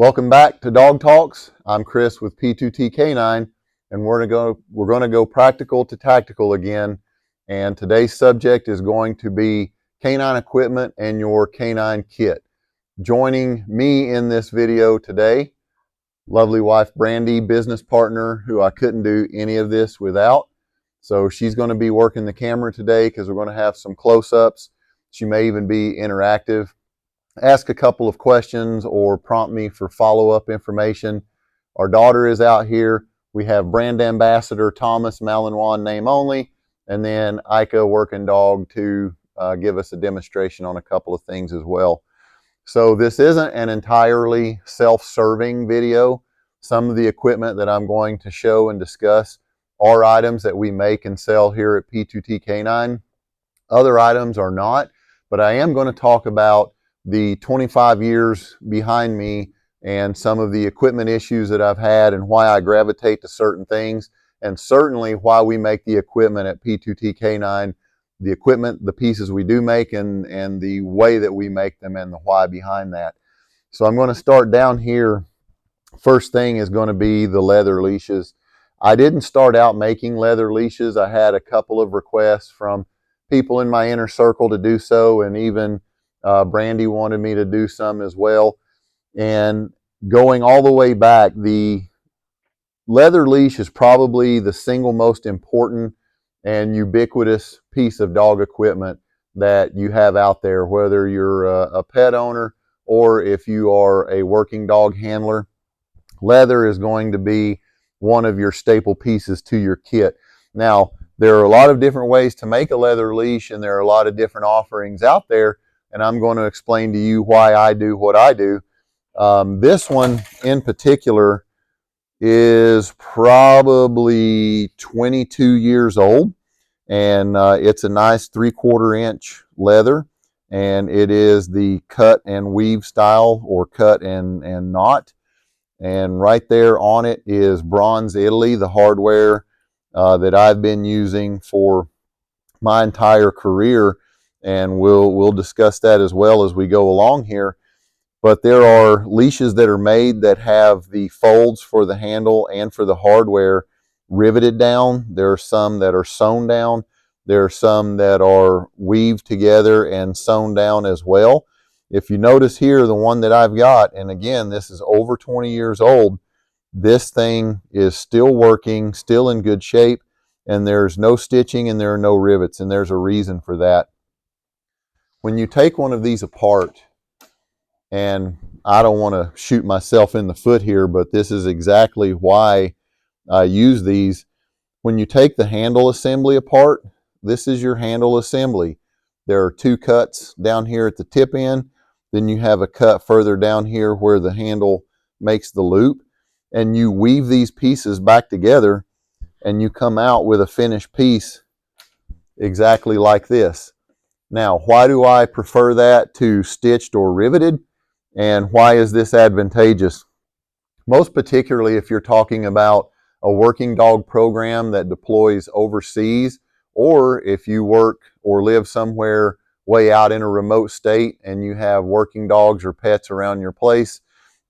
Welcome back to Dog Talks. I'm Chris with P2T Canine, and we're going to go practical to tactical again. And today's subject is going to be canine equipment and your canine kit. Joining me in this video today, lovely wife Brandy, business partner who I couldn't do any of this without. So she's going to be working the camera today because we're going to have some close-ups. She may even be interactive. Ask a couple of questions or prompt me for follow-up information. Our daughter is out here. We have brand ambassador Thomas Malinois, name only, and then Ika working dog to give us a demonstration on a couple of things as well. So this isn't an entirely self-serving video. Some of the equipment that I'm going to show and discuss are items that we make and sell here at P2T Canine. Other items are not, but I am going to talk about the 25 years behind me and some of the equipment issues that I've had and why I gravitate to certain things, and certainly why we make the equipment at P2T Canine, the equipment, the pieces we do make, and the way that we make them and the why behind that. So I'm going to start down here. First thing is going to be the leather leashes. I didn't start out making leather leashes. I had a couple of requests from people in my inner circle to do so, and even Brandy wanted me to do some as well. And going all the way back, the leather leash is probably the single most important and ubiquitous piece of dog equipment that you have out there, whether you're a pet owner or if you are a working dog handler. Leather is going to be one of your staple pieces to your kit. Now, there are a lot of different ways to make a leather leash, and there are a lot of different offerings out there, and I'm going to explain to you why I do what I do. This one in particular is probably 22 years old, and it's a nice 3/4 inch leather, and it is the cut and weave style, or cut and knot. And right there on it is Bronze Italy, the hardware that I've been using for my entire career, and we'll discuss that as well as we go along here. But there are leashes that are made that have the folds for the handle and for the hardware riveted down. There are some that are sewn down. There are some that are weaved together and sewn down as well. If you notice here, the one that I've got, and again, this is over 20 years old, this thing is still working, still in good shape, and there's no stitching and there are no rivets, and there's a reason for that. When you take one of these apart, and I don't want to shoot myself in the foot here, but this is exactly why I use these. When you take the handle assembly apart, this is your handle assembly. There are two cuts down here at the tip end. Then you have a cut further down here where the handle makes the loop. And you weave these pieces back together, and you come out with a finished piece exactly like this. Now, why do I prefer that to stitched or riveted? And why is this advantageous? Most particularly if you're talking about a working dog program that deploys overseas, or if you work or live somewhere way out in a remote state and you have working dogs or pets around your place,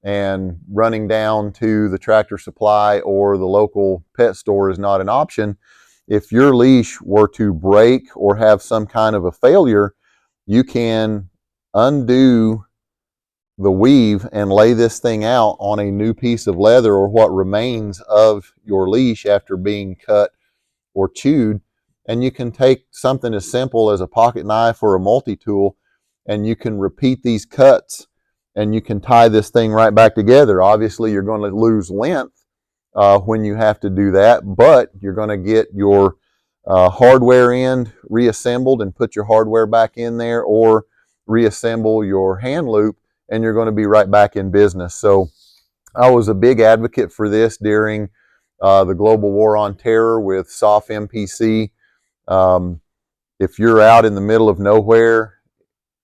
and running down to the Tractor Supply or the local pet store is not an option. If your leash were to break or have some kind of a failure, you can undo the weave and lay this thing out on a new piece of leather, or what remains of your leash after being cut or chewed. And you can take something as simple as a pocket knife or a multi-tool, and you can repeat these cuts, and you can tie this thing right back together. Obviously, you're going to lose length when you have to do that, but you're going to get your hardware end reassembled and put your hardware back in there, or reassemble your hand loop, and you're going to be right back in business. So I was a big advocate for this during the global war on terror with SOF MPC. If you're out in the middle of nowhere,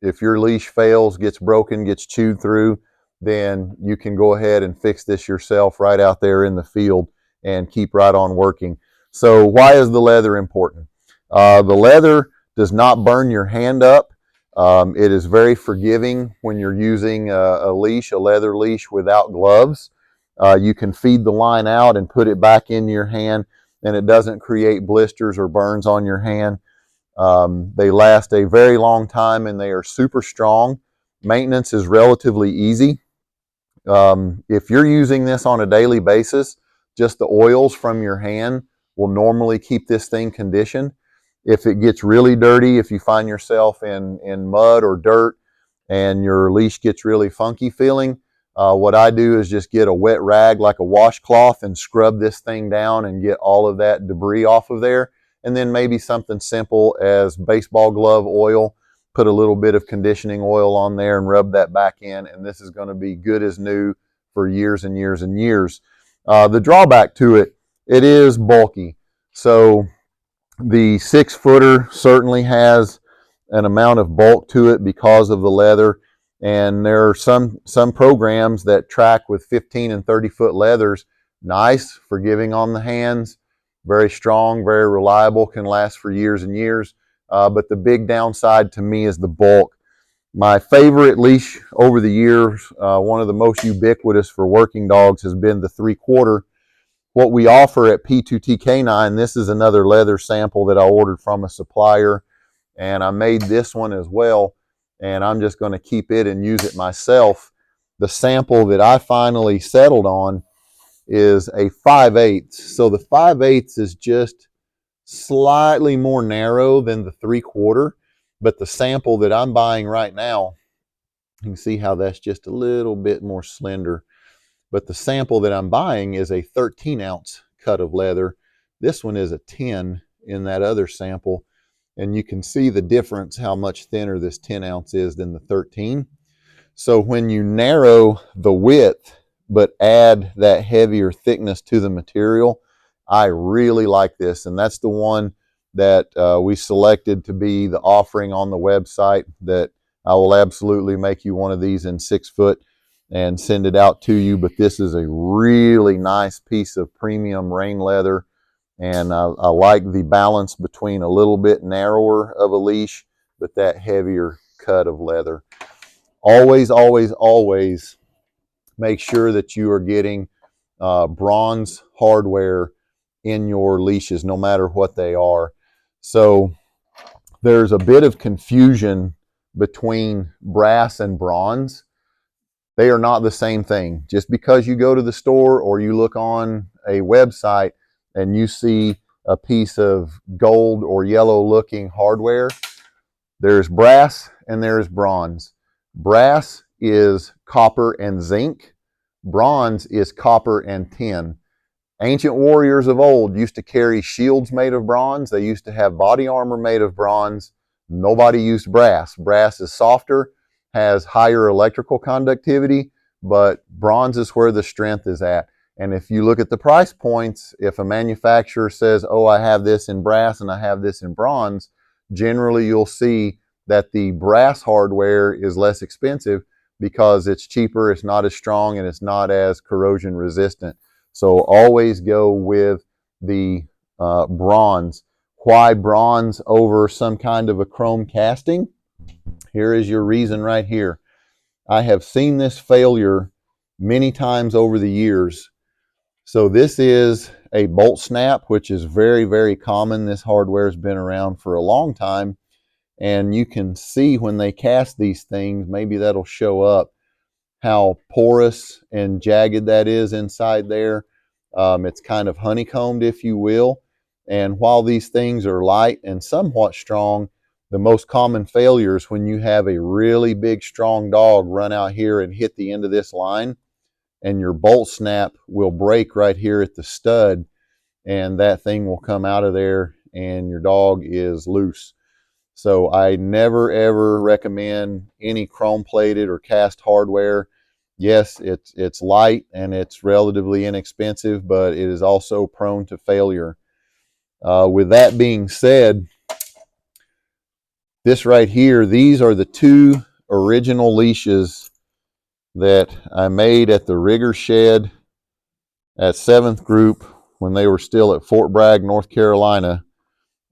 if your leash fails, gets broken, gets chewed through, then you can go ahead and fix this yourself right out there in the field and keep right on working. So why is the leather important? The leather does not burn your hand up. It is very forgiving when you're using a leash, a leather leash without gloves. You can feed the line out and put it back in your hand, and it doesn't create blisters or burns on your hand. They last a very long time, and they are super strong. Maintenance is relatively easy. If you're using this on a daily basis, just the oils from your hand will normally keep this thing conditioned. If it gets really dirty, if you find yourself in mud or dirt and your leash gets really funky feeling, what I do is just get a wet rag like a washcloth and scrub this thing down and get all of that debris off of there. And then maybe something simple as baseball glove oil, put a little bit of conditioning oil on there and rub that back in, and this is going to be good as new for years and years and years. The drawback to it, it is bulky. So the 6-footer certainly has an amount of bulk to it because of the leather, and there are some programs that track with 15 and 30-foot leathers. Nice, forgiving on the hands, very strong, very reliable, can last for years and years. But the big downside to me is the bulk. My favorite leash over the years, one of the most ubiquitous for working dogs, has been the 3/4. What we offer at P2T Canine, this is another leather sample that I ordered from a supplier, and I made this one as well, and I'm just going to keep it and use it myself. The sample that I finally settled on is a 5/8. So the 5/8 is just slightly more narrow than the 3/4, but the sample that I'm buying right now, you can see how that's just a little bit more slender. But the sample that I'm buying is a 13-ounce cut of leather. This one is a 10 in that other sample. And you can see the difference, how much thinner this 10-ounce is than the 13. So when you narrow the width, but add that heavier thickness to the material, I really like this. And that's the one that we selected to be the offering on the website, that I will absolutely make you one of these in 6-foot and send it out to you. But this is a really nice piece of premium rain leather, and I like the balance between a little bit narrower of a leash but that heavier cut of leather. Always, always, always make sure that you are getting bronze hardware in your leashes, no matter what they are. So there's a bit of confusion between brass and bronze. They are not the same thing. Just because you go to the store or you look on a website and you see a piece of gold or yellow looking hardware, there's brass and there's bronze. Brass is copper and zinc. Bronze is copper and tin. Ancient warriors of old used to carry shields made of bronze. They used to have body armor made of bronze. Nobody used brass. Brass is softer, has higher electrical conductivity, but bronze is where the strength is at. And if you look at the price points, if a manufacturer says, oh, I have this in brass and I have this in bronze, generally you'll see that the brass hardware is less expensive because it's cheaper, it's not as strong, and it's not as corrosion resistant. So always go with the bronze. Why bronze over some kind of a chrome casting? Here is your reason right here. I have seen this failure many times over the years. So this is a bolt snap, which is very, very common. This hardware has been around for a long time. And you can see when they cast these things, maybe that'll show up, how porous and jagged that is inside there. It's kind of honeycombed, if you will. And while these things are light and somewhat strong, the most common failures when you have a really big, strong dog run out here and hit the end of this line, and your bolt snap will break right here at the stud, and that thing will come out of there and your dog is loose. So I never ever recommend any chrome plated or cast hardware. Yes, it's light and it's relatively inexpensive, but it is also prone to failure. With that being said, this right here, these are the 2 original leashes that I made at the Rigger Shed at 7th Group when they were still at Fort Bragg, North Carolina.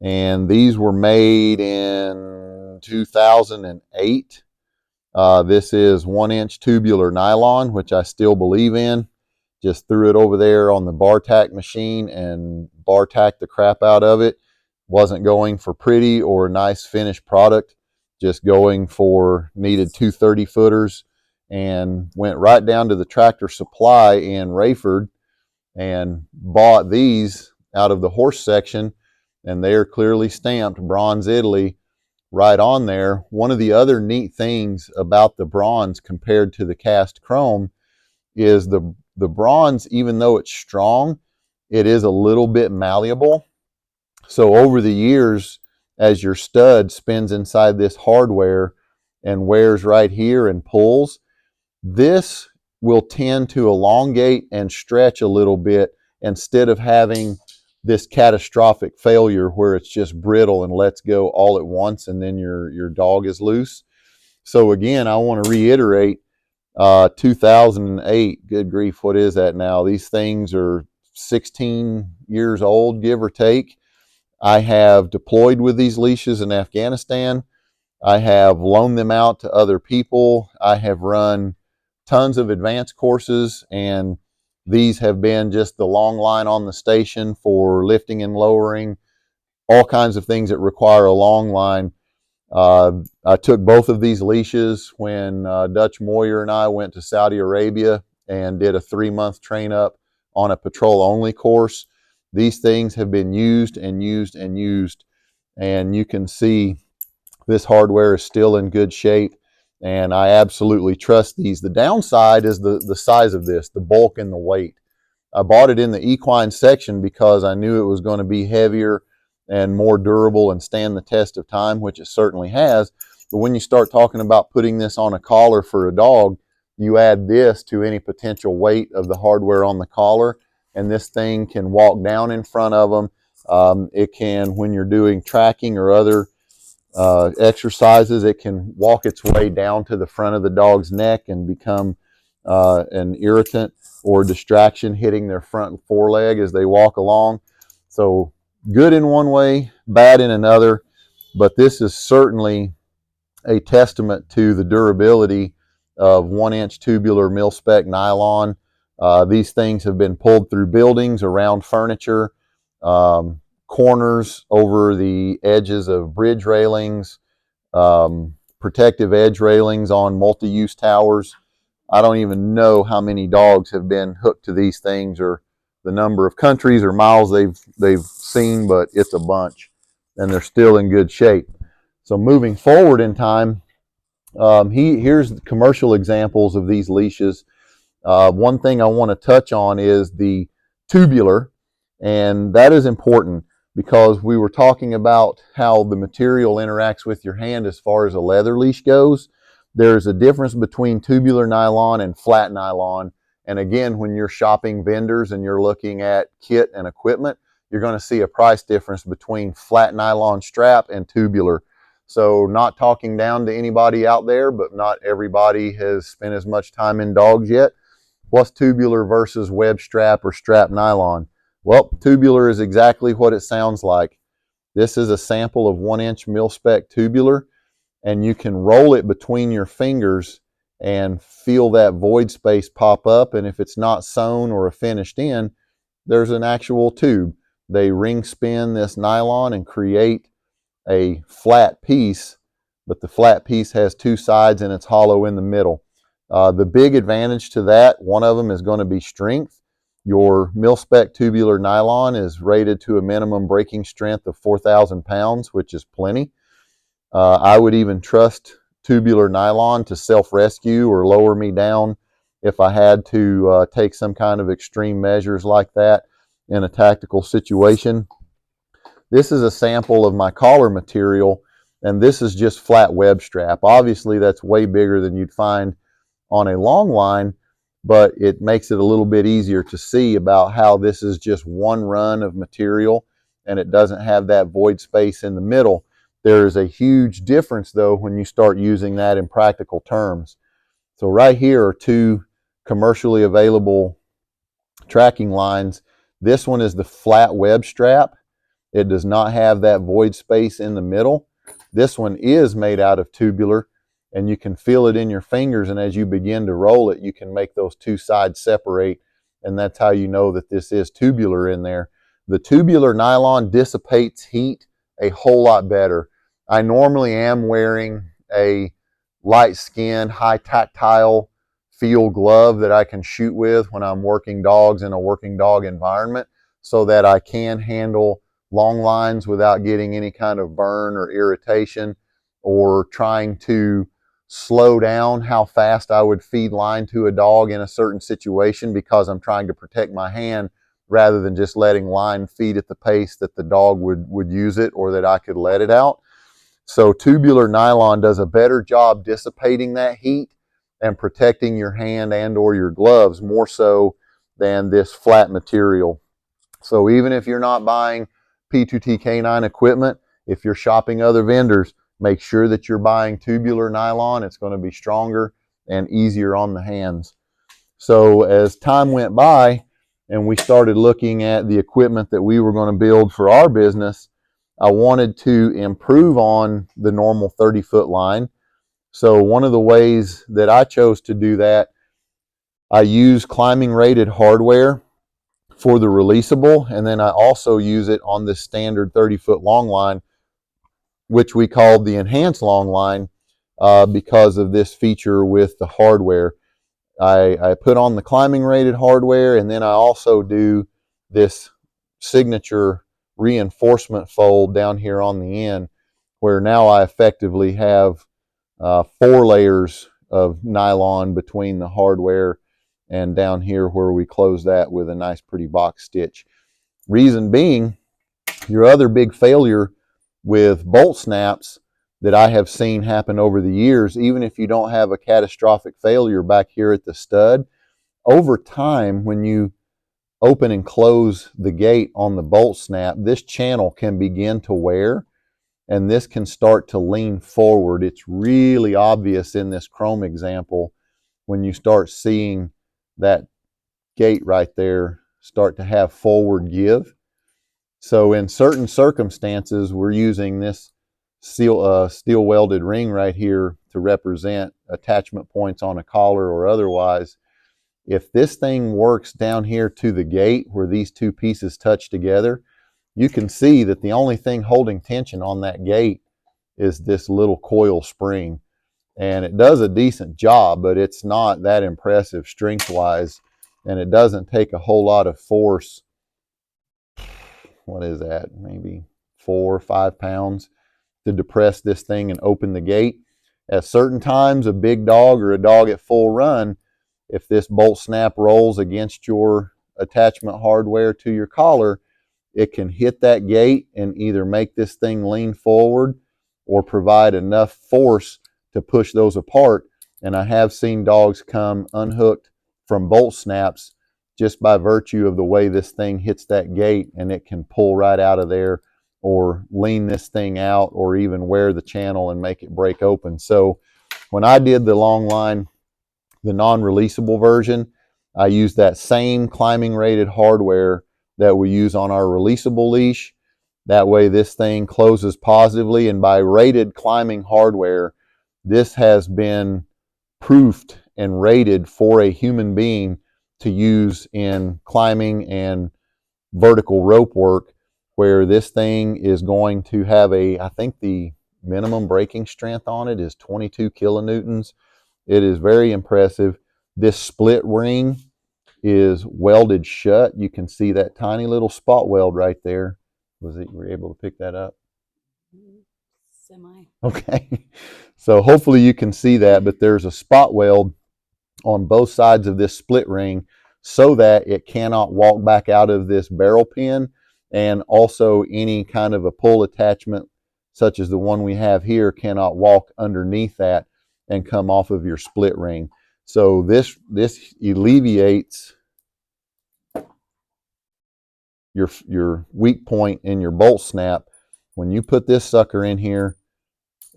And these were made in in 2008. This is 1-inch tubular nylon, which I still believe in. Just threw it over there on the bar tack machine and bar tacked the crap out of it. Wasn't going for pretty or a nice finished product, just going for needed 2 30-footers, and went right down to the Tractor Supply in Rayford and bought these out of the horse section, and they are clearly stamped Bronze Italy right on there. One of the other neat things about the bronze compared to the cast chrome is the bronze, even though it's strong, it is a little bit malleable. So over the years, as your stud spins inside this hardware and wears right here and pulls, this will tend to elongate and stretch a little bit instead of having this catastrophic failure where it's just brittle and lets go all at once and then your dog is loose. So again, I want to reiterate, 2008, good grief, what is that now? These things are 16 years old, give or take. I have deployed with these leashes in Afghanistan. I have loaned them out to other people. I have run tons of advanced courses, and these have been just the long line on the station for lifting and lowering, all kinds of things that require a long line. I took both of these leashes when Dutch Moyer and I went to Saudi Arabia and did a 3-month train up on a patrol only course. These things have been used and used and used, and you can see this hardware is still in good shape, and I absolutely trust these. The downside is the size of this, the bulk and the weight. I bought it in the equine section because I knew it was going to be heavier and more durable and stand the test of time, which it certainly has. But when you start talking about putting this on a collar for a dog, you add this to any potential weight of the hardware on the collar, and this thing can walk down in front of them. It can, when you're doing tracking or other exercises, it can walk its way down to the front of the dog's neck and become an irritant or distraction, hitting their front foreleg as they walk along. So good in one way, bad in another, but this is certainly a testament to the durability of 1-inch tubular mil-spec nylon. These things have been pulled through buildings, around furniture, corners, over the edges of bridge railings, protective edge railings on multi-use towers. I don't even know how many dogs have been hooked to these things, or the number of countries or miles they've seen, but it's a bunch, and they're still in good shape. So moving forward in time, here's commercial examples of these leashes. One thing I want to touch on is the tubular, and that is important because we were talking about how the material interacts with your hand as far as a leather leash goes. There's a difference between tubular nylon and flat nylon. And again, when you're shopping vendors and you're looking at kit and equipment, you're going to see a price difference between flat nylon strap and tubular. So not talking down to anybody out there, but not everybody has spent as much time in dogs yet. What's tubular versus web strap or strap nylon? Well, tubular is exactly what it sounds like. This is a sample of 1-inch mil-spec tubular, and you can roll it between your fingers and feel that void space pop up. And if it's not sewn or finished in, there's an actual tube. They ring spin this nylon and create a flat piece, but the flat piece has 2 sides and it's hollow in the middle. The big advantage to that, one of them is going to be strength. Your mil-spec tubular nylon is rated to a minimum breaking strength of 4,000 pounds, which is plenty. I would even trust tubular nylon to self-rescue or lower me down if I had to take some kind of extreme measures like that in a tactical situation. This is a sample of my collar material, and this is just flat web strap. Obviously, that's way bigger than you'd find on a long line, but it makes it a little bit easier to see about how this is just one run of material, and it doesn't have that void space in the middle. There is a huge difference, though, when you start using that in practical terms. So right here are 2 commercially available tracking lines. This one is the flat web strap. It does not have that void space in the middle. This one is made out of tubular, and you can feel it in your fingers, and as you begin to roll it, you can make those two sides separate, and that's how you know that this is tubular in there. The tubular nylon dissipates heat a whole lot better. I normally am wearing a light skin, high tactile feel glove that I can shoot with when I'm working dogs in a working dog environment, so that I can handle long lines without getting any kind of burn or irritation, or trying to slow down how fast I would feed line to a dog in a certain situation, because I'm trying to protect my hand rather than just letting line feed at the pace that the dog would use it, or that I could let it out. So tubular nylon does a better job dissipating that heat and protecting your hand and or your gloves more so than this flat material. So even if you're not buying P2T Canine equipment, if you're shopping other vendors, make sure that you're buying tubular nylon. It's going to be stronger and easier on the hands. So as time went by and we started looking at the equipment that we were going to build for our business, I wanted to improve on the normal 30-foot line. So one of the ways that I chose to do that, I use climbing rated hardware for the releasable, and then I also use it on this standard 30-foot long line, which we called the enhanced long line, because of this feature with the hardware. I put on the climbing rated hardware, and then I also do this signature reinforcement fold down here on the end, where now I effectively have 4 layers of nylon between the hardware and down here where we close that with a nice pretty box stitch. Reason being, your other big failure with bolt snaps that I have seen happen over the years, even if you don't have a catastrophic failure back here at the stud, over time when you open and close the gate on the bolt snap, this channel can begin to wear, and this can start to lean forward. It's really obvious in this chrome example when you start seeing that gate right there start to have forward give. So in certain circumstances, we're using this steel welded ring right here to represent attachment points on a collar or otherwise. If this thing works down here to the gate where these two pieces touch together, you can see that the only thing holding tension on that gate is this little coil spring. And it does a decent job, but it's not that impressive strength-wise, and it doesn't take a whole lot of force. What is that? Maybe 4 or 5 pounds to depress this thing and open the gate. At certain times, a big dog or a dog at full run, if this bolt snap rolls against your attachment hardware to your collar, it can hit that gate and either make this thing lean forward or provide enough force to push those apart. And I have seen dogs come unhooked from bolt snaps just by virtue of the way this thing hits that gate, and it can pull right out of there or lean this thing out or even wear the channel and make it break open. So when I did the long line, the non-releasable version, I used that same climbing rated hardware that we use on our releasable leash. That way this thing closes positively, and by rated climbing hardware, this has been proofed and rated for a human being to use in climbing and vertical rope work, where this thing is going to have I think the minimum breaking strength on it is 22 kilonewtons. It is very impressive. This split ring is welded shut. You can see that tiny little spot weld right there. Was it, you were able to pick that up? Semi. Okay. So hopefully you can see that, but there's a spot weld on both sides of this split ring so that it cannot walk back out of this barrel pin, and also any kind of a pull attachment such as the one we have here cannot walk underneath that and come off of your split ring. So this alleviates your weak point in your bolt snap. When you put this sucker in here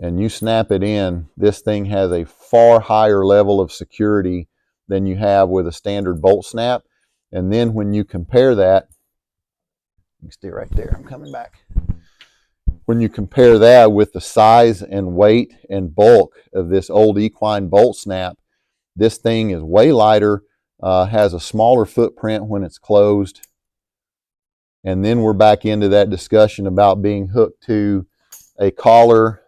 and you snap it in, this thing has a far higher level of security than you have with a standard bolt snap. And then when you compare that, you stay right there, I'm coming back. when you compare that with the size and weight and bulk of this old equine bolt snap, this thing is way lighter, has a smaller footprint when it's closed. And then we're back into that discussion about being hooked to a collar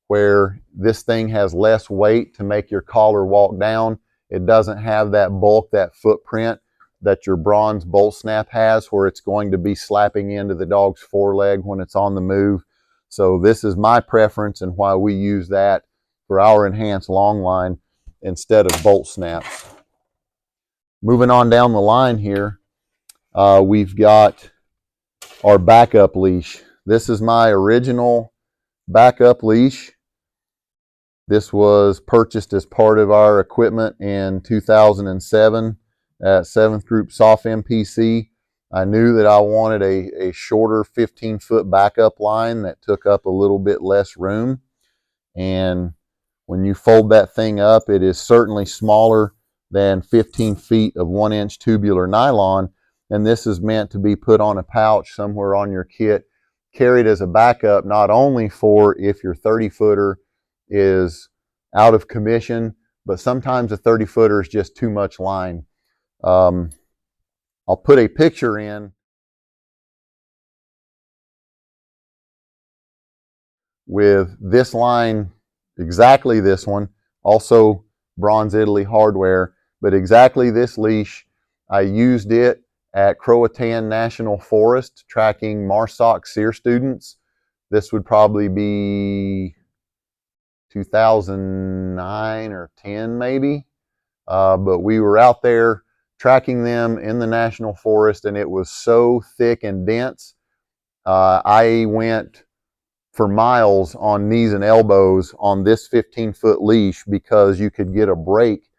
where this thing has less weight to make your collar walk down. It doesn't have that bulk, that footprint that your bronze bolt snap has, where it's going to be slapping into the dog's foreleg when it's on the move. So this is my preference and why we use that for our enhanced long line instead of bolt snaps. Moving on down the line here, we've got our backup leash. This is my original backup leash. This was purchased as part of our equipment in 2007 at 7th Group Soft MPC. I knew that I wanted a shorter 15-foot backup line that took up a little bit less room. And when you fold that thing up, it is certainly smaller than 15 feet of 1-inch tubular nylon. And this is meant to be put on a pouch somewhere on your kit, carried as a backup, not only for if your 30-footer is out of commission, but sometimes a 30-footer is just too much line. I'll put a picture in with this line, exactly this one, also Bronze Italy hardware, but exactly this leash. I used it at Croatan National Forest tracking MARSOC SEER students. This would probably be 2009 or 10 maybe, but we were out there tracking them in the National Forest, and it was so thick and dense. I went for miles on knees and elbows on this 15-foot leash because you could get a break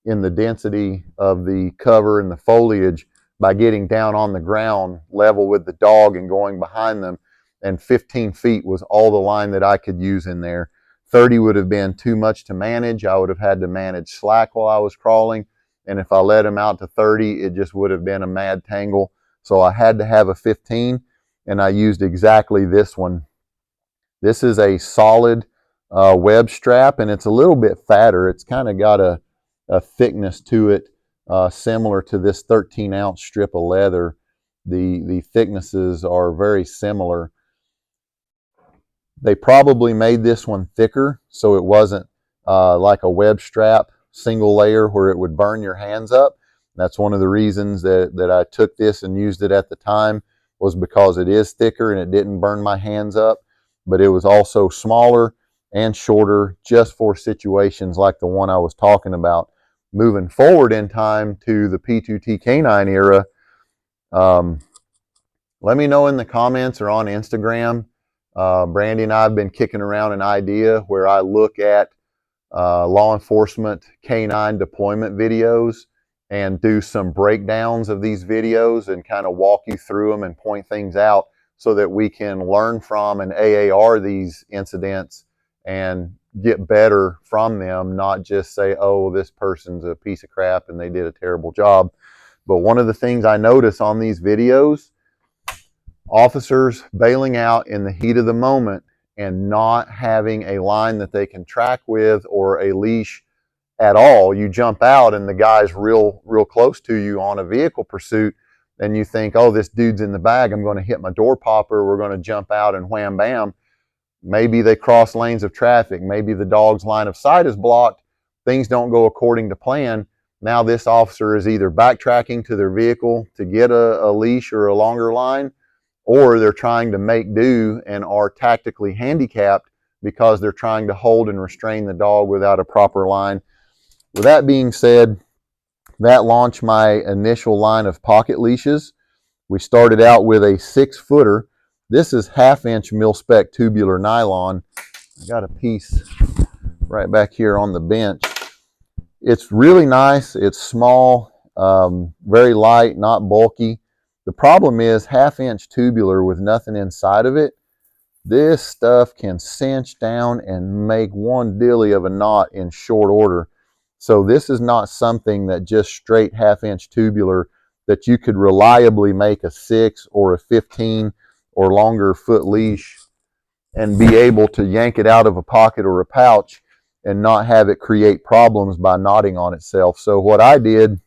in the density of the cover and the foliage by getting down on the ground level with the dog and going behind them. And 15 feet was all the line that I could use in there. 30 would have been too much to manage. I would have had to manage slack while I was crawling. And if I let him out to 30, it just would have been a mad tangle. So I had to have a 15, and I used exactly this one. This is a solid web strap, and it's a little bit fatter. It's kind of got a thickness to it similar to this 13-ounce strip of leather. The thicknesses are very similar. They probably made this one thicker so it wasn't like a web strap single layer where it would burn your hands up. That's one of the reasons that I took this and used it at the time, was because it is thicker and it didn't burn my hands up, but it was also smaller and shorter just for situations like the one I was talking about. Moving forward in time to the P2T Canine era, let me know in the comments or on Instagram. Brandy and I have been kicking around an idea where I look at law enforcement canine deployment videos and do some breakdowns of these videos and kind of walk you through them and point things out so that we can learn from and AAR these incidents and get better from them, not just say, oh, this person's a piece of crap and they did a terrible job. But one of the things I notice on these videos, officers bailing out in the heat of the moment and not having a line that they can track with or a leash at all. You jump out and the guy's real close to you on a vehicle pursuit, and you think, oh, this dude's in the bag, I'm going to hit my door popper, we're going to jump out and wham bam. Maybe they cross lanes of traffic, maybe the dog's line of sight is blocked, things don't go according to plan. Now this officer is either backtracking to their vehicle to get a leash or a longer line, or they're trying to make do and are tactically handicapped because they're trying to hold and restrain the dog without a proper line. With that being said, that launched my initial line of pocket leashes. We started out with a 6-footer. This is 1/2-inch mil-spec tubular nylon. I got a piece right back here on the bench. It's really nice. It's small, very light, not bulky. The problem is 1/2-inch tubular with nothing inside of it. This stuff can cinch down and make one dilly of a knot in short order. So this is not something that just straight 1/2-inch tubular that you could reliably make a 6 or a 15 or longer foot leash and be able to yank it out of a pocket or a pouch and not have it create problems by knotting on itself. So what I did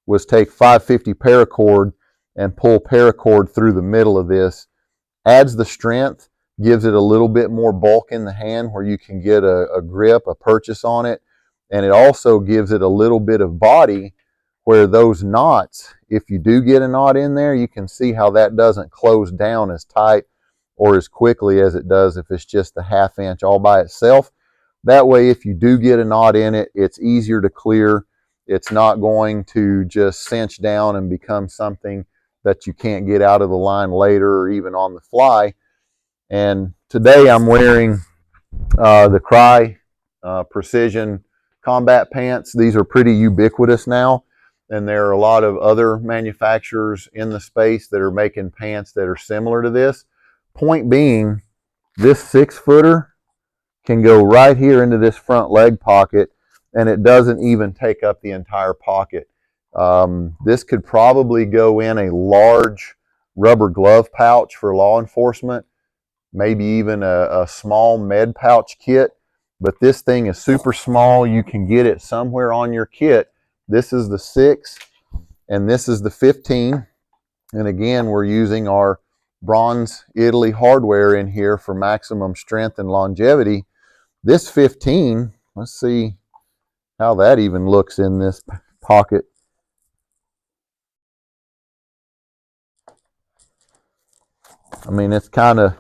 was take 550 paracord and pull paracord through the middle of this. Adds the strength, gives it a little bit more bulk in the hand where you can get a grip, a purchase on it. And it also gives it a little bit of body where those knots, if you do get a knot in there, you can see how that doesn't close down as tight or as quickly as it does if it's just a 1/2 inch all by itself. That way, if you do get a knot in it, it's easier to clear. It's not going to just cinch down and become something that you can't get out of the line later or even on the fly. And today I'm wearing the Crye Precision Combat Pants. These are pretty ubiquitous now, and there are a lot of other manufacturers in the space that are making pants that are similar to this. Point being, this 6-footer can go right here into this front leg pocket, and it doesn't even take up the entire pocket. This could probably go in a large rubber glove pouch for law enforcement, maybe even a small med pouch kit, but this thing is super small. You can get it somewhere on your kit. This is the 6 and this is the 15. And again, we're using our Bronze Italy hardware in here for maximum strength and longevity. This 15, let's see how that even looks in this pocket. I mean, it's kind of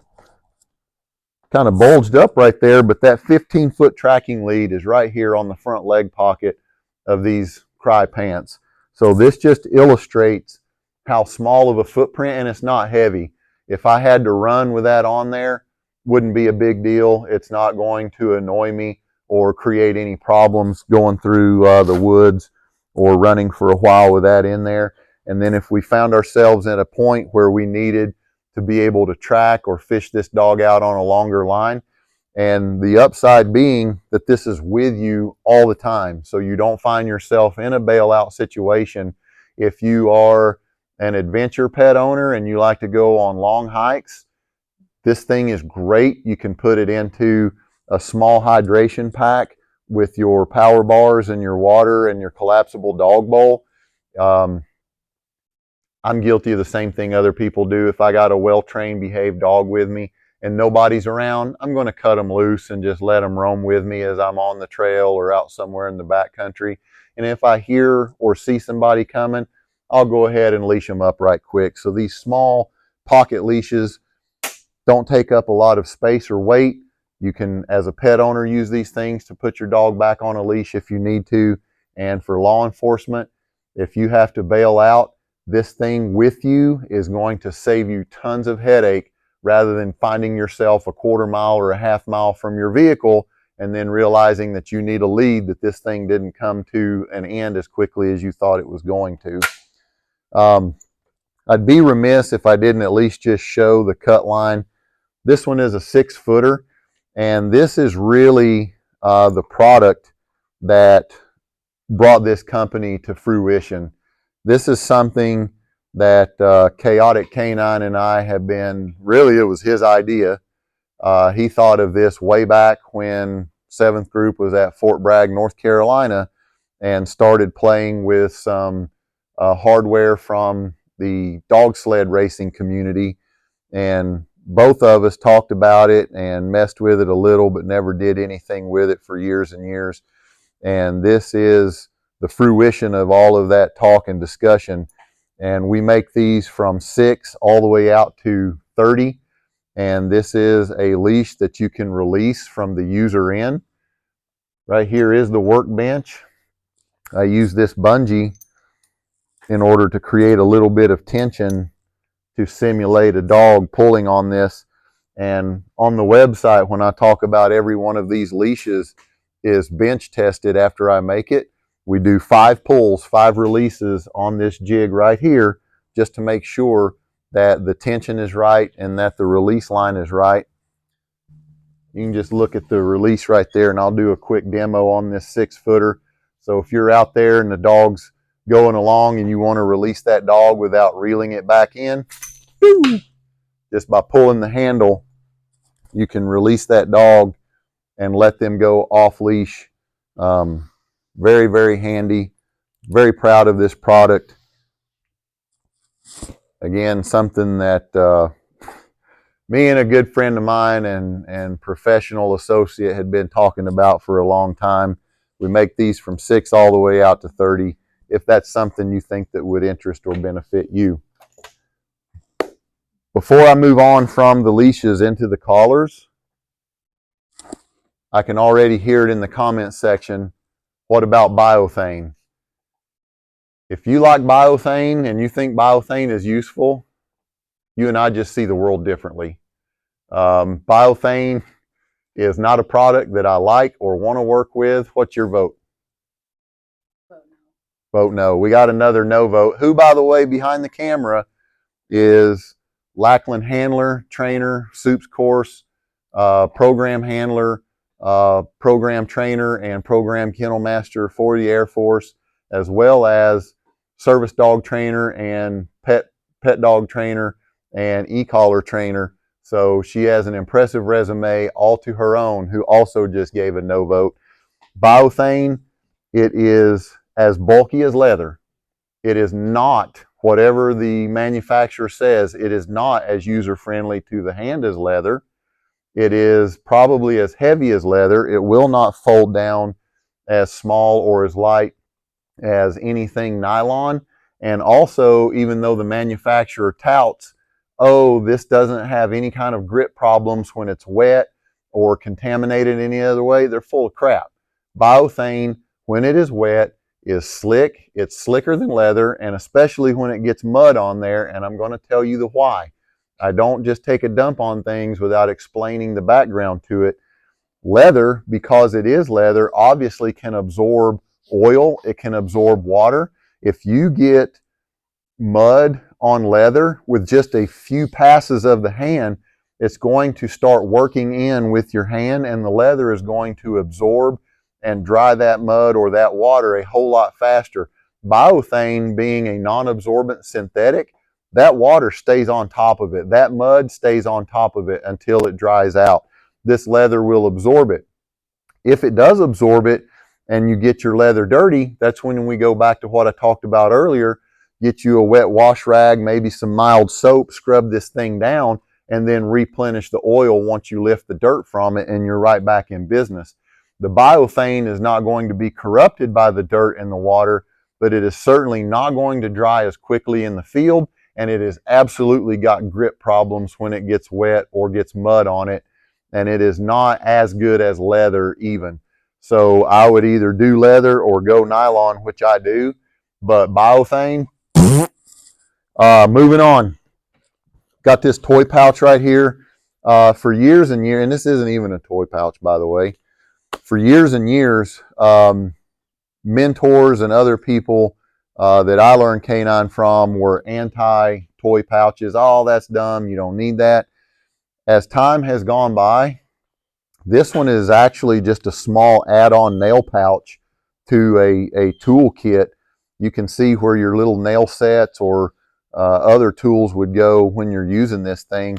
bulged up right there, but that 15-foot tracking lead is right here on the front leg pocket of these Crye pants. So this just illustrates how small of a footprint, and it's not heavy. If I had to run with that on there, wouldn't be a big deal. It's not going to annoy me or create any problems going through the woods or running for a while with that in there. And then if we found ourselves at a point where we needed to be able to track or fish this dog out on a longer line, and the upside being that this is with you all the time, so you don't find yourself in a bailout situation. If you are an adventure pet owner and you like to go on long hikes, this thing is great. You can put it into a small hydration pack with your power bars and your water and your collapsible dog bowl. I'm guilty of the same thing other people do. If I got a well-trained, behaved dog with me and nobody's around, I'm going to cut them loose and just let them roam with me as I'm on the trail or out somewhere in the backcountry. And if I hear or see somebody coming, I'll go ahead and leash them up right quick. So these small pocket leashes don't take up a lot of space or weight. You can, as a pet owner, use these things to put your dog back on a leash if you need to. And for law enforcement, if you have to bail out, this thing with you is going to save you tons of headache rather than finding yourself a 1/4 mile or a 1/2 mile from your vehicle and then realizing that you need a lead, that this thing didn't come to an end as quickly as you thought it was going to. I'd be remiss if I didn't at least just show the cut line. This one is a 6-footer, and this is really the product that brought this company to fruition. This is something that Chaotic Canine and I have been, really it was his idea. He thought of this way back when 7th Group was at Fort Bragg, North Carolina, and started playing with some hardware from the dog sled racing community. And both of us talked about it and messed with it a little, but never did anything with it for years and years. And this is the fruition of all of that talk and discussion. And we make these from 6 all the way out to 30. And this is a leash that you can release from the user end. Right here is the workbench. I use this bungee in order to create a little bit of tension to simulate a dog pulling on this. And on the website, when I talk about every one of these leashes is bench tested after I make it, we do 5 pulls, 5 releases on this jig right here, just to make sure that the tension is right and that the release line is right. You can just look at the release right there, and I'll do a quick demo on this 6-footer. So if you're out there and the dog's going along and you want to release that dog without reeling it back in, just by pulling the handle you can release that dog and let them go off leash. Very, very handy. Very proud of this product. Again, something that me and a good friend of mine and professional associate had been talking about for a long time. We make these from 6 all the way out to 30, if that's something you think that would interest or benefit you. Before I move on from the leashes into the collars, I can already hear it in the comment section. What about biothane? If you like biothane and you think biothane is useful, you and I just see the world differently. Biothane is not a product that I like or want to work with. What's your vote? Vote no. Vote no. We got another no vote. Who, by the way, behind the camera is Lackland handler, trainer, Soups course, program handler, program trainer, and program kennel master for the Air Force, as well as service dog trainer and pet dog trainer and e-collar trainer. So she has an impressive resume all to her own, who also just gave a no vote. Biothane, it is as bulky as leather. It is not, whatever the manufacturer says, it is not as user-friendly to the hand as leather. It is probably as heavy as leather. It will not fold down as small or as light as anything nylon. And also, even though the manufacturer touts, oh, this doesn't have any kind of grip problems when it's wet or contaminated any other way, they're full of crap. Biothane, when it is wet, is slick. It's slicker than leather, and especially when it gets mud on there, and I'm going to tell you the why. I don't just take a dump on things without explaining the background to it. Leather, because it is leather, obviously can absorb oil. It can absorb water. If you get mud on leather with just a few passes of the hand, it's going to start working in with your hand, and the leather is going to absorb and dry that mud or that water a whole lot faster. Biothane, being a non-absorbent synthetic, that water stays on top of it. That mud stays on top of it until it dries out. This leather will absorb it. If it does absorb it and you get your leather dirty, that's when we go back to what I talked about earlier. Get you a wet wash rag, maybe some mild soap, scrub this thing down, and then replenish the oil once you lift the dirt from it, and you're right back in business. The biothane is not going to be corrupted by the dirt and the water, but it is certainly not going to dry as quickly in the field, and it has absolutely got grip problems when it gets wet or gets mud on it, and it is not as good as leather even. So I would either do leather or go nylon, which I do, but biothane. Moving on. Got this toy pouch right here. For years and years, and this isn't even a toy pouch, by the way. For years and years, mentors and other people that I learned canine from were anti-toy pouches. Oh, that's dumb. You don't need that. As time has gone by, this one is actually just a small add-on nail pouch to a tool kit. You can see where your little nail sets or other tools would go when you're using this thing.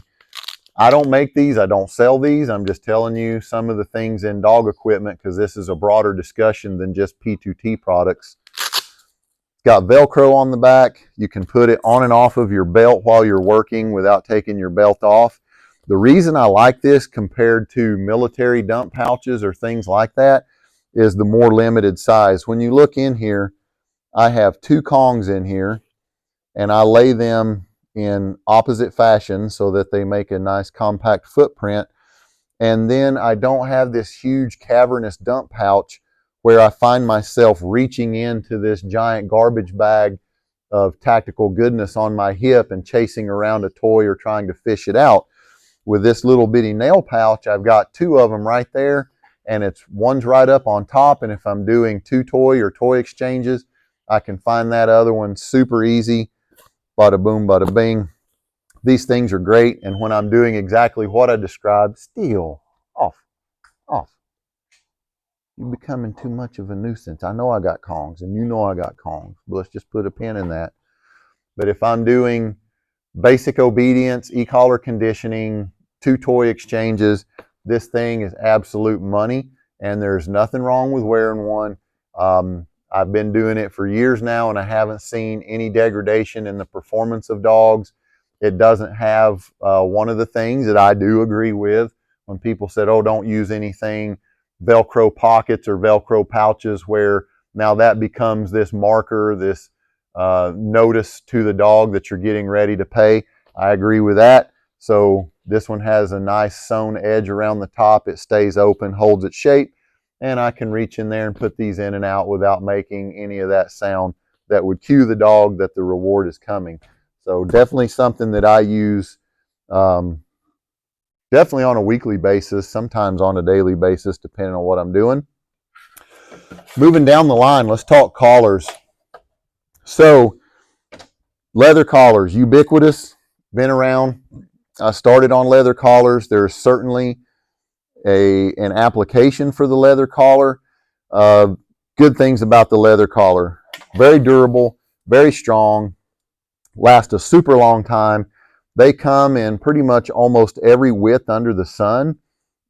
I don't make these. I don't sell these. I'm just telling you some of the things in dog equipment, because this is a broader discussion than just P2T products. It's got Velcro on the back. You can put it on and off of your belt while you're working without taking your belt off. The reason I like this compared to military dump pouches or things like that is the more limited size. When you look in here, I have 2 Kongs in here, and I lay them in opposite fashion so that they make a nice compact footprint. And then I don't have this huge cavernous dump pouch where I find myself reaching into this giant garbage bag of tactical goodness on my hip and chasing around a toy or trying to fish it out. With this little bitty nail pouch, I've got 2 of them right there, and one's right up on top, and if I'm doing 2 toy or toy exchanges, I can find that other one super easy. Bada boom, bada bing. These things are great, and when I'm doing exactly what I described, steal, off. You're becoming too much of a nuisance. I know I got Kongs, and you know I got Kongs, but let's just put a pin in that. But if I'm doing basic obedience, e-collar conditioning, 2 toy exchanges. This thing is absolute money, and there's nothing wrong with wearing one. I've been doing it for years now, and I haven't seen any degradation in the performance of dogs. It doesn't have one of the things that I do agree with when people said, oh, don't use anything Velcro pockets or Velcro pouches, where now that becomes this marker, this notice to the dog that you're getting ready to pay. I agree with that. So this one has a nice sewn edge around the top. It stays open, holds its shape, and I can reach in there and put these in and out without making any of that sound that would cue the dog that the reward is coming. So definitely something that I use definitely on a weekly basis, sometimes on a daily basis, depending on what I'm doing. Moving down the line, let's talk collars. So leather collars, ubiquitous, been around. I started on leather collars. There's certainly an application for the leather collar. Good things about the leather collar: very durable, very strong, last a super long time. They come in pretty much almost every width under the sun.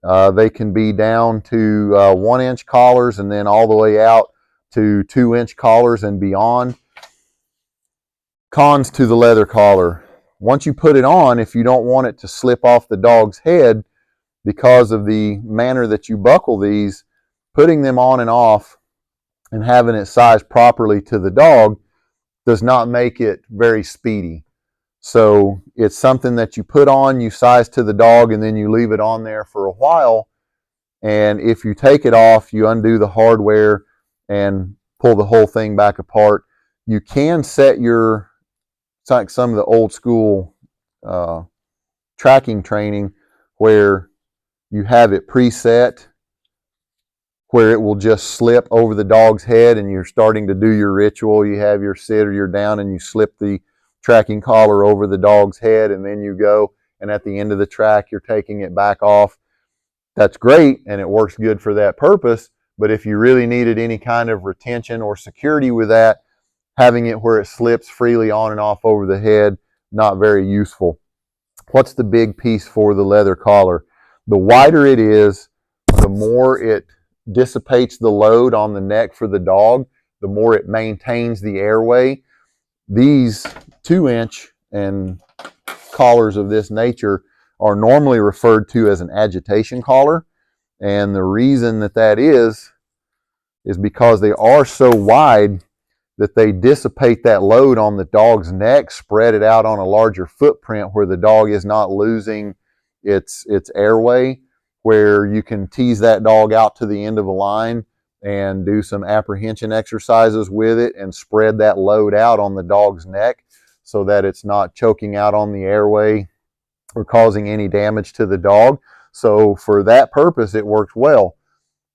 They can be down to 1-inch collars and then all the way out to 2-inch collars and beyond. Cons to the leather collar: once you put it on, if you don't want it to slip off the dog's head because of the manner that you buckle these, putting them on and off and having it sized properly to the dog does not make it very speedy. So it's something that you put on, you size to the dog, and then you leave it on there for a while. And if you take it off, you undo the hardware and pull the whole thing back apart. You can set your, it's like some of the old school tracking training where you have it preset, where it will just slip over the dog's head and you're starting to do your ritual. You have your sit or your down and you slip the tracking collar over the dog's head, and then you go, and at the end of the track you're taking it back off. That's great and it works good for that purpose, but if you really needed any kind of retention or security with that, having it where it slips freely on and off over the head, not very useful. What's the big piece for the leather collar? The wider it is, the more it dissipates the load on the neck for the dog, the more it maintains the airway. These 2-inch and collars of this nature are normally referred to as an agitation collar, and the reason that is because they are so wide that they dissipate that load on the dog's neck, spread it out on a larger footprint where the dog is not losing its airway, where you can tease that dog out to the end of a line and do some apprehension exercises with it and spread that load out on the dog's neck so that it's not choking out on the airway or causing any damage to the dog. So for that purpose, it works well.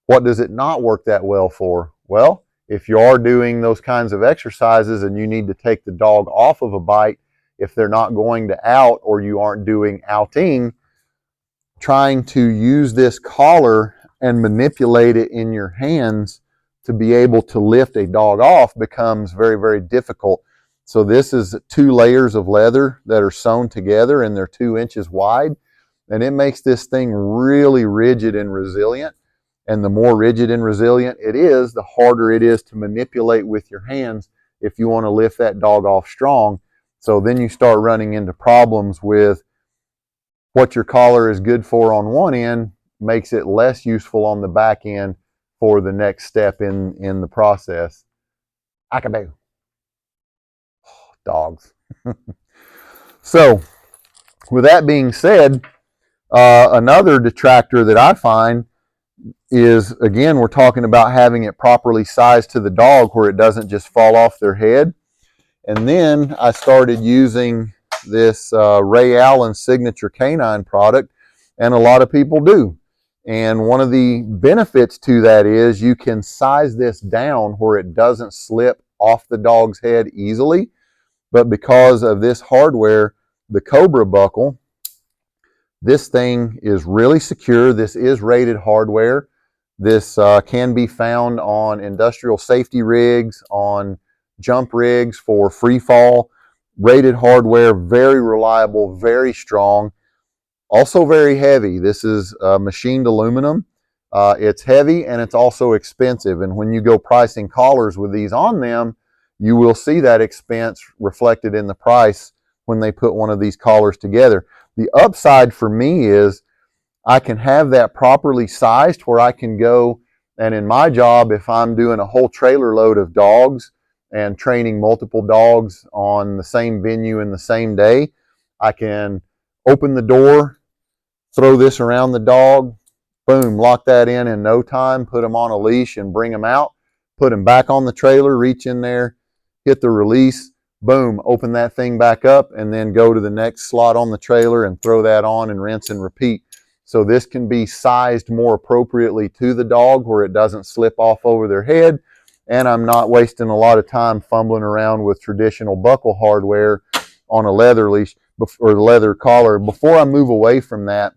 What does it not work that well for? Well, if you are doing those kinds of exercises and you need to take the dog off of a bite, if they're not going to out or you aren't doing outing, trying to use this collar and manipulate it in your hands to be able to lift a dog off becomes very, very difficult. So this is 2 layers of leather that are sewn together, and they're 2 inches wide, and it makes this thing really rigid and resilient. And the more rigid and resilient it is, the harder it is to manipulate with your hands if you want to lift that dog off strong. So then you start running into problems with what your collar is good for on one end makes it less useful on the back end for the next step in the process. Akaboo. Dogs. So with that being said, another detractor that I find is, again, we're talking about having it properly sized to the dog where it doesn't just fall off their head. And then I started using this Ray Allen Signature Canine product, and a lot of people do. And one of the benefits to that is you can size this down where it doesn't slip off the dog's head easily. But because of this hardware, the Cobra buckle, this thing is really secure. This is rated hardware. This can be found on industrial safety rigs, on jump rigs for free fall. Rated hardware, very reliable, very strong. Also very heavy. This is machined aluminum. It's heavy and it's also expensive. And when you go pricing collars with these on them, you will see that expense reflected in the price when they put one of these collars together. The upside for me is I can have that properly sized where I can go, and in my job, if I'm doing a whole trailer load of dogs and training multiple dogs on the same venue in the same day, I can open the door, throw this around the dog, boom, lock that in no time, put them on a leash and bring them out, put them back on the trailer, reach in there, hit the release, boom, open that thing back up, and then go to the next slot on the trailer and throw that on and rinse and repeat. So this can be sized more appropriately to the dog where it doesn't slip off over their head, and I'm not wasting a lot of time fumbling around with traditional buckle hardware on a leather leash or leather collar. Before I move away from that,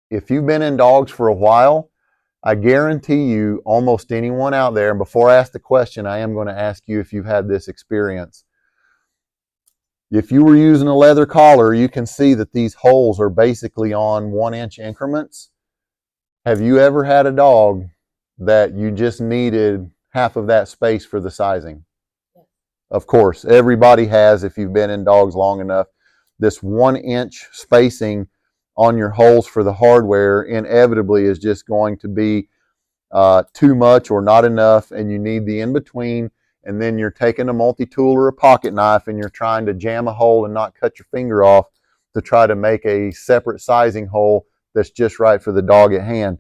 if you've been in dogs for a while, I guarantee you almost anyone out there, and before I ask the question, I am going to ask you if you've had this experience. If you were using a leather collar, you can see that these holes are basically on 1-inch increments. Have you ever had a dog that you just needed half of that space for the sizing? Yes. Of course, everybody has if you've been in dogs long enough. This 1-inch spacing on your holes for the hardware inevitably is just going to be too much or not enough, and you need the in-between. And then you're taking a multi-tool or a pocket knife and you're trying to jam a hole and not cut your finger off to try to make a separate sizing hole that's just right for the dog at hand.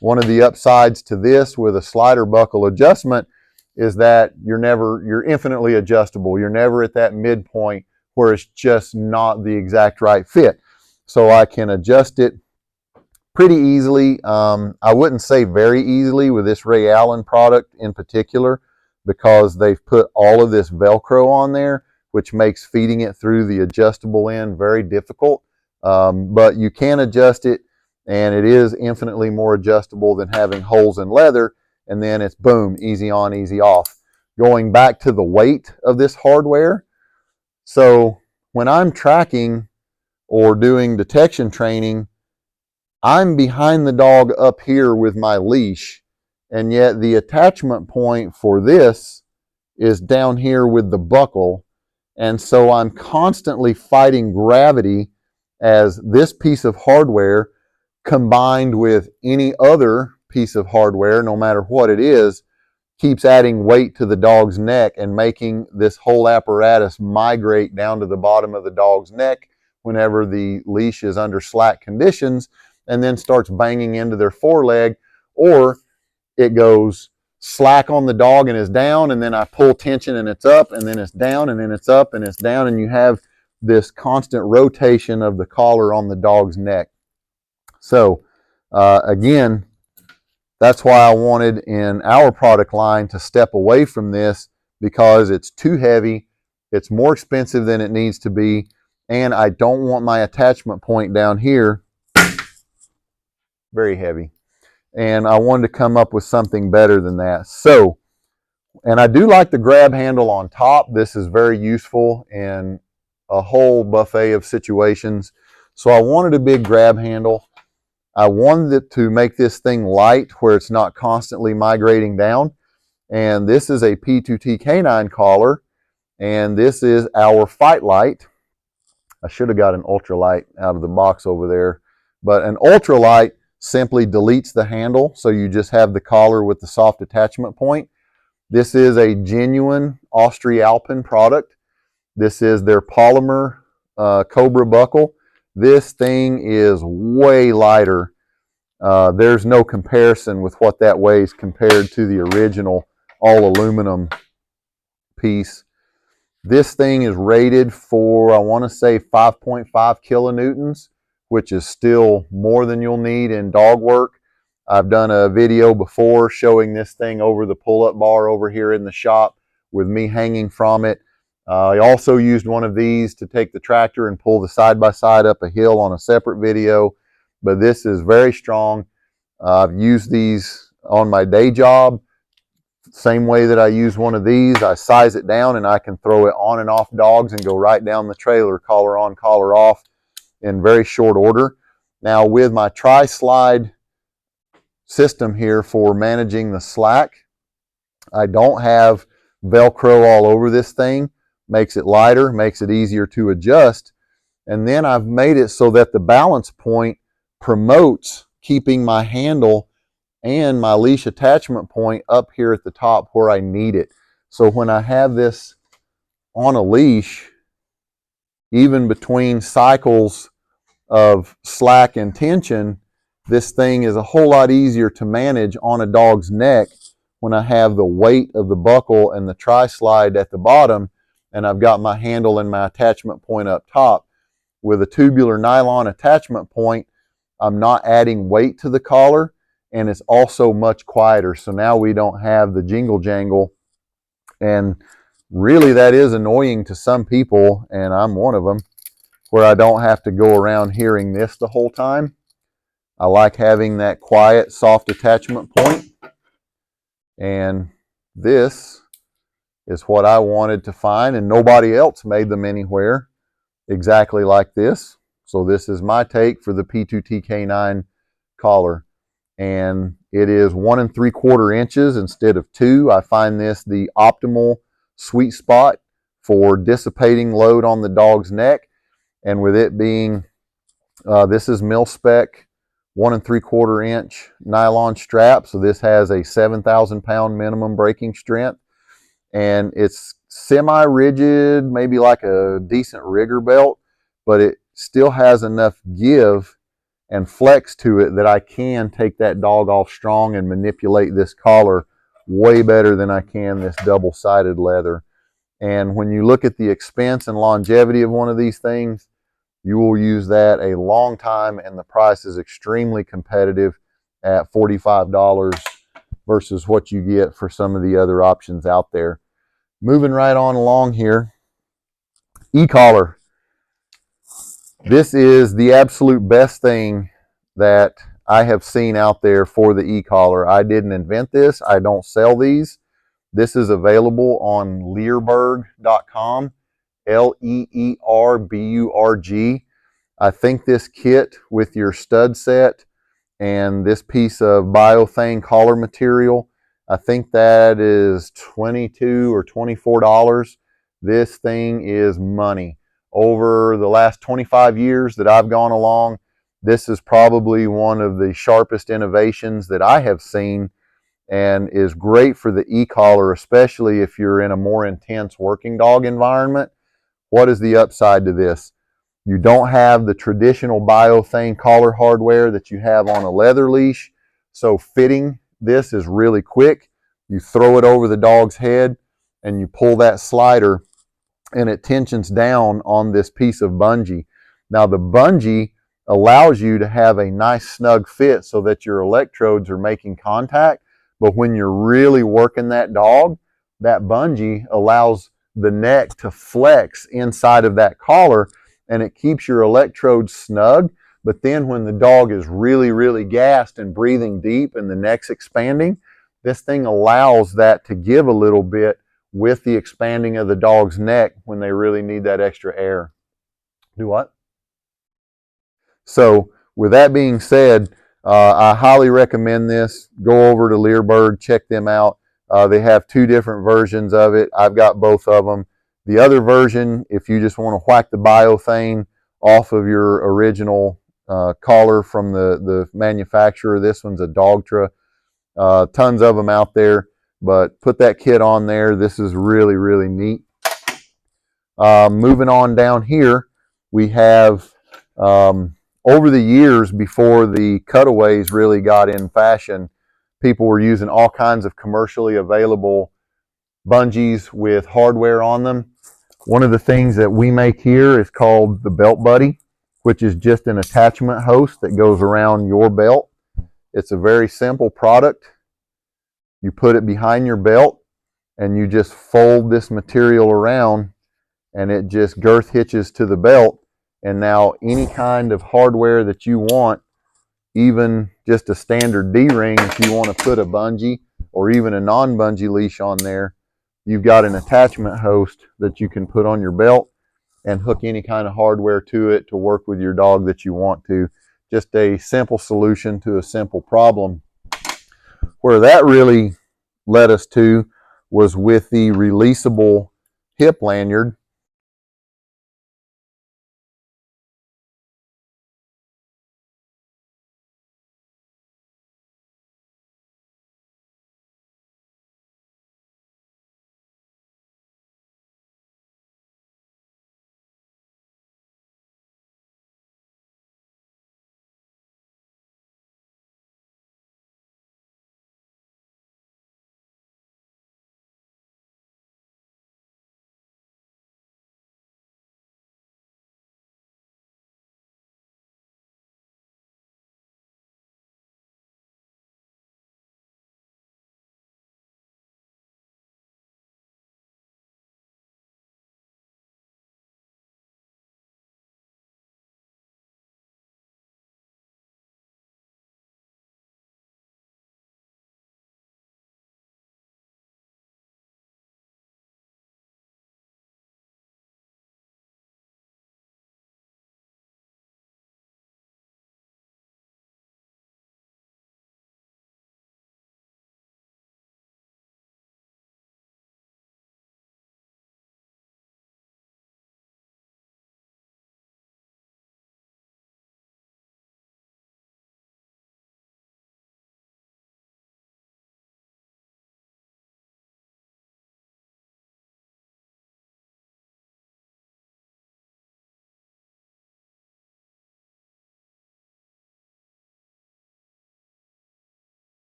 One of the upsides to this with a slider buckle adjustment is that you're infinitely adjustable. You're never at that midpoint where it's just not the exact right fit. So I can adjust it pretty easily. I wouldn't say very easily with this Ray Allen product in particular, because they've put all of this Velcro on there, which makes feeding it through the adjustable end very difficult. But you can adjust it, and it is infinitely more adjustable than having holes in leather, and then it's boom, easy on, easy off. Going back to the weight of this hardware, so when I'm tracking or doing detection training, I'm behind the dog up here with my leash, and yet the attachment point for this is down here with the buckle. And so I'm constantly fighting gravity as this piece of hardware combined with any other piece of hardware, no matter what it is, keeps adding weight to the dog's neck and making this whole apparatus migrate down to the bottom of the dog's neck whenever the leash is under slack conditions, and then starts banging into their foreleg, or it goes slack on the dog and is down, and then I pull tension and it's up, and then it's down, and then it's up, and it's down, and you have this constant rotation of the collar on the dog's neck. So again, that's why I wanted in our product line to step away from this, because it's too heavy, it's more expensive than it needs to be, and I don't want my attachment point down here very heavy. And I wanted to come up with something better than that. So, and I do like the grab handle on top. This is very useful in a whole buffet of situations. So I wanted a big grab handle. I wanted it to make this thing light where it's not constantly migrating down. And this is a P2T Canine collar, and this is our Fight Light. I should have got an ultralight out of the box over there, but an ultralight simply deletes the handle, so you just have the collar with the soft attachment point. This is a genuine Austria-Alpin product. This is their polymer Cobra buckle. This thing is way lighter. There's no comparison with what that weighs compared to the original all aluminum piece. This thing is rated for, I want to say, 5.5 kilonewtons, which is still more than you'll need in dog work. I've done a video before showing this thing over the pull-up bar over here in the shop with me hanging from it. I also used one of these to take the tractor and pull the side-by-side up a hill on a separate video, but this is very strong. I've used these on my day job. Same way that I use one of these, I size it down and I can throw it on and off dogs and go right down the trailer, collar on, collar off. in very short order. Now with my tri-slide system here for managing the slack, I don't have Velcro all over this thing. Makes it lighter, makes it easier to adjust. And then I've made it so that the balance point promotes keeping my handle and my leash attachment point up here at the top where I need it. So when I have this on a leash, even between cycles of slack and tension, this thing is a whole lot easier to manage on a dog's neck when I have the weight of the buckle and the tri-slide at the bottom, and I've got my handle and my attachment point up top. With a tubular nylon attachment point, I'm not adding weight to the collar, and it's also much quieter. So now we don't have the jingle jangle, and really that is annoying to some people, and I'm one of them, where I don't have to go around hearing this the whole time. I like having that quiet, soft attachment point, and this is what I wanted to find, and nobody else made them anywhere exactly like this. So this is my take for the P2T K9 collar, and it is 1 3/4 inches instead of 2. I find this the optimal sweet spot for dissipating load on the dog's neck, and with it being this is mil-spec 1 3/4 inch nylon strap, so this has a 7,000 pound minimum breaking strength, and it's semi-rigid, maybe like a decent rigger belt, but it still has enough give and flex to it that I can take that dog off strong and manipulate this collar way better than I can this double-sided leather. And when you look at the expense and longevity of one of these things, you will use that a long time, and the price is extremely competitive at $45 versus what you get for some of the other options out there. Moving right on along here, e-collar. This is the absolute best thing that I have seen out there for the e-collar. I didn't invent this. I don't sell these. This is available on Leerburg.com, Leerburg. I think this kit with your stud set and this piece of Biothane collar material, I think that is $22 or $24. This thing is money. Over the last 25 years that I've gone along, this is probably one of the sharpest innovations that I have seen, and is great for the e-collar, especially if you're in a more intense working dog environment. What is the upside to this? You don't have the traditional Biothane collar hardware that you have on a leather leash, so fitting this is really quick. You throw it over the dog's head and you pull that slider, and it tensions down on this piece of bungee. Now the bungee allows you to have a nice snug fit so that your electrodes are making contact, but when you're really working that dog, that bungee allows the neck to flex inside of that collar, and it keeps your electrodes snug. But then when the dog is really, really gassed and breathing deep and the neck's expanding, this thing allows that to give a little bit with the expanding of the dog's neck when they really need that extra air. Do what? So with that being said, I highly recommend this. Go over to Leerburg, check them out. They have 2 different versions of it. I've got both of them. The other version, if you just want to whack the Biothane off of your original collar from the manufacturer, this one's a Dogtra. Tons of them out there, but put that kit on there. This is really, really neat. Moving on down here, we have over the years, before the cutaways really got in fashion, people were using all kinds of commercially available bungees with hardware on them. One of the things that we make here is called the Belt Buddy, which is just an attachment host that goes around your belt. It's a very simple product. You put it behind your belt and you just fold this material around, and it just girth hitches to the belt. And now any kind of hardware that you want, even just a standard D-ring, if you want to put a bungee or even a non-bungee leash on there, you've got an attachment host that you can put on your belt, and hook any kind of hardware to it to work with your dog that you want to. Just a simple solution to a simple problem. Where that really led us to was with the releasable hip lanyard.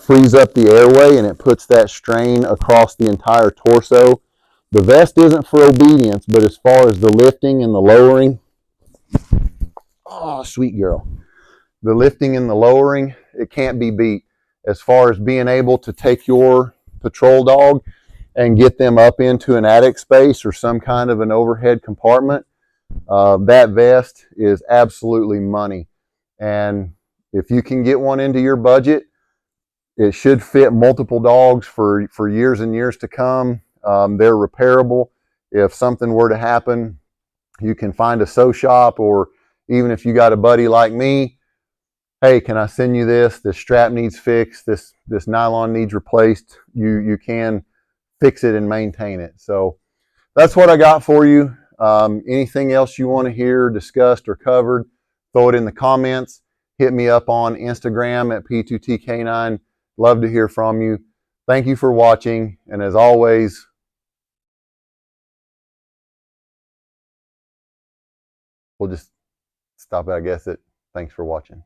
frees up the airway and it puts that strain across the entire torso. The vest isn't for obedience, but as far as the lifting and the lowering, oh, sweet girl. The lifting and the lowering, it can't be beat. As far as being able to take your patrol dog and get them up into an attic space or some kind of an overhead compartment, that vest is absolutely money. And if you can get one into your budget, it should fit multiple dogs for years and years to come. They're repairable. If something were to happen, you can find a sew shop, or even if you got a buddy like me, hey, can I send you this? This strap needs fixed. This nylon needs replaced. You can fix it and maintain it. So that's what I got for you. Anything else you want to hear discussed or covered, throw it in the comments. Hit me up on Instagram at P2TK9. Love to hear from you. Thank you for watching. And as always, we'll just stop it, I guess. Thanks for watching.